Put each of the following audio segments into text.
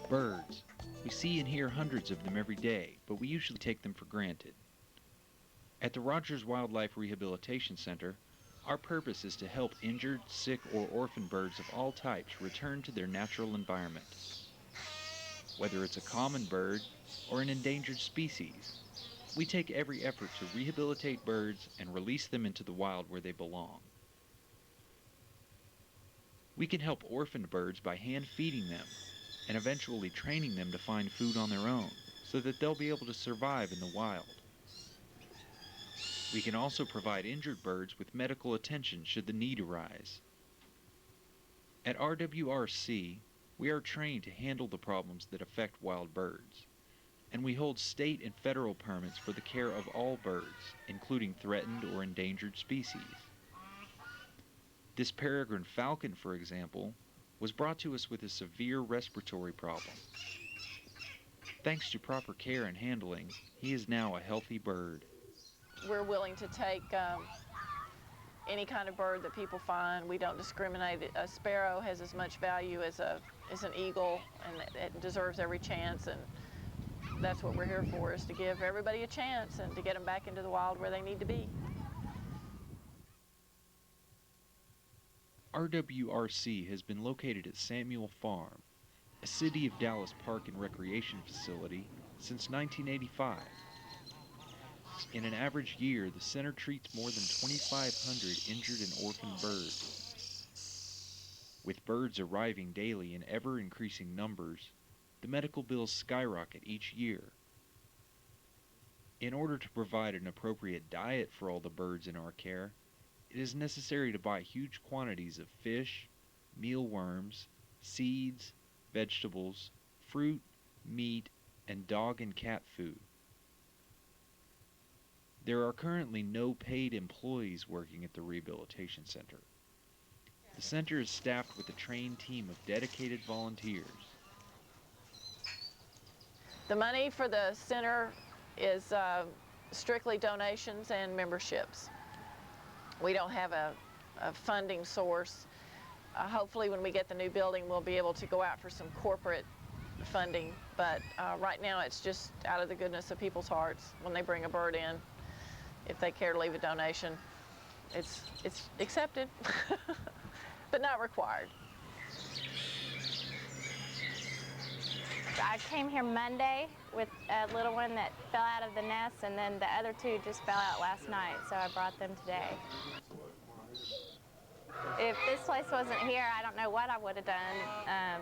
Birds. We see and hear hundreds of them every day, but we usually take them for granted. At the Rogers Wildlife Rehabilitation Center, our purpose is to help injured, sick, or orphan birds of all types return to their natural environment. Whether it's a common bird or an endangered species, we take every effort to rehabilitate birds and release them into the wild where they belong. We can help orphaned birds by hand feeding them and eventually training them to find food on their own so that they'll be able to survive in the wild. We can also provide injured birds with medical attention should the need arise. At RWRC, we are trained to handle the problems that affect wild birds, and we hold state and federal permits for the care of all birds, including threatened or endangered species. This peregrine falcon, for example, was brought to us with a severe respiratory problem. Thanks to proper care and handling, he is now a healthy bird. We're willing to take any kind of bird that people find. We don't discriminate. A sparrow has as much value as an eagle, and it deserves every chance, and that's what we're here for, is to give everybody a chance and to get them back into the wild where they need to be. RWRC has been located at Samuel Farm, a City of Dallas park and recreation facility, since 1985. In an average year, the center treats more than 2,500 injured and orphaned birds. With birds arriving daily in ever-increasing numbers, the medical bills skyrocket each year. In order to provide an appropriate diet for all the birds in our care, it is necessary to buy huge quantities of fish, mealworms, seeds, vegetables, fruit, meat, and dog and cat food. There are currently no paid employees working at the Rehabilitation Center. The center is staffed with a trained team of dedicated volunteers. The money for the center is strictly donations and memberships. We don't have a funding source. Hopefully when we get the new building, we'll be able to go out for some corporate funding, but right now it's just out of the goodness of people's hearts when they bring a bird in. If they care to leave a donation, it's accepted, but not required. I came here Monday with a little one that fell out of the nest, and then the other two just fell out last night, so I brought them today. If this place wasn't here, I don't know what I would have done.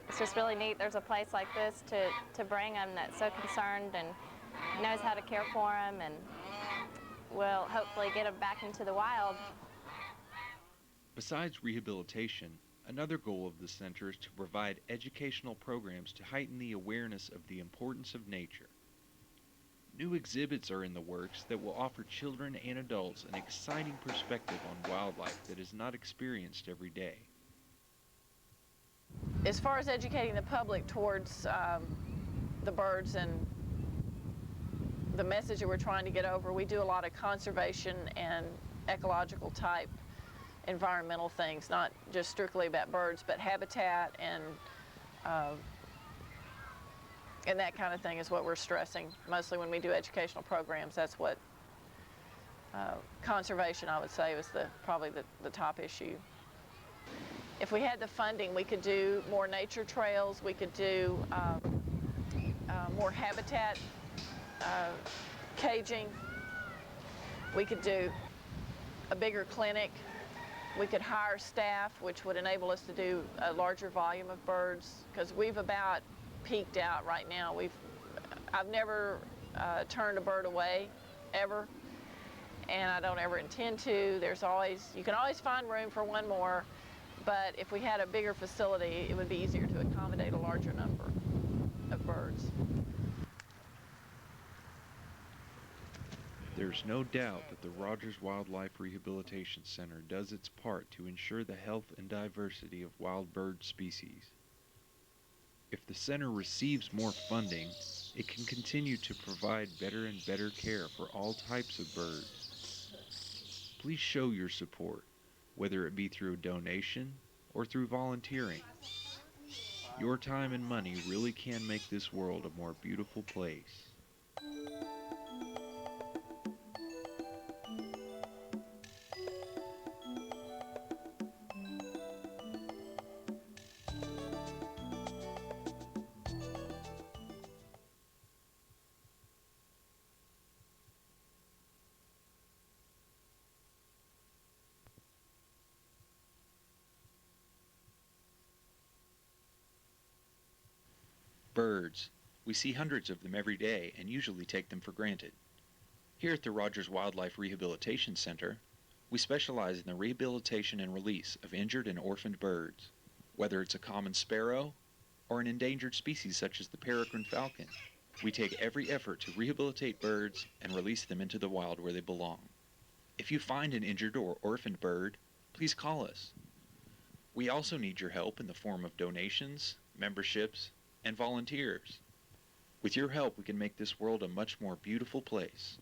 It's just really neat there's a place like this to bring them that's so concerned and knows how to care for them, and will hopefully get them back into the wild. Besides rehabilitation, another goal of the center is to provide educational programs to heighten the awareness of the importance of nature. New exhibits are in the works that will offer children and adults an exciting perspective on wildlife that is not experienced every day. As far as educating the public towards the birds and the message that we're trying to get over, we do a lot of conservation and ecological type environmental things, not just strictly about birds, but habitat and that kind of thing is what we're stressing. Mostly when we do educational programs, that's what conservation, I would say, was probably the top issue. If we had the funding, we could do more nature trails, we could do more habitat caging, we could do a bigger clinic, we could hire staff, which would enable us to do a larger volume of birds, because we've about peaked out right now. I've never turned a bird away, ever, and I don't ever intend to. You can always find room for one more, but if we had a bigger facility, it would be easier to accommodate a larger number of birds. There's no doubt that the Rogers Wildlife Rehabilitation Center does its part to ensure the health and diversity of wild bird species. If the center receives more funding, it can continue to provide better and better care for all types of birds. Please show your support, whether it be through a donation or through volunteering. Your time and money really can make this world a more beautiful place. Birds. We see hundreds of them every day and usually take them for granted. Here at the Rogers Wildlife Rehabilitation Center, we specialize in the rehabilitation and release of injured and orphaned birds, whether it's a common sparrow or an endangered species such as the peregrine falcon. We take every effort to rehabilitate birds and release them into the wild where they belong. If you find an injured or orphaned bird, please call us. We also need your help in the form of donations, memberships, and volunteers. With your help, we can make this world a much more beautiful place.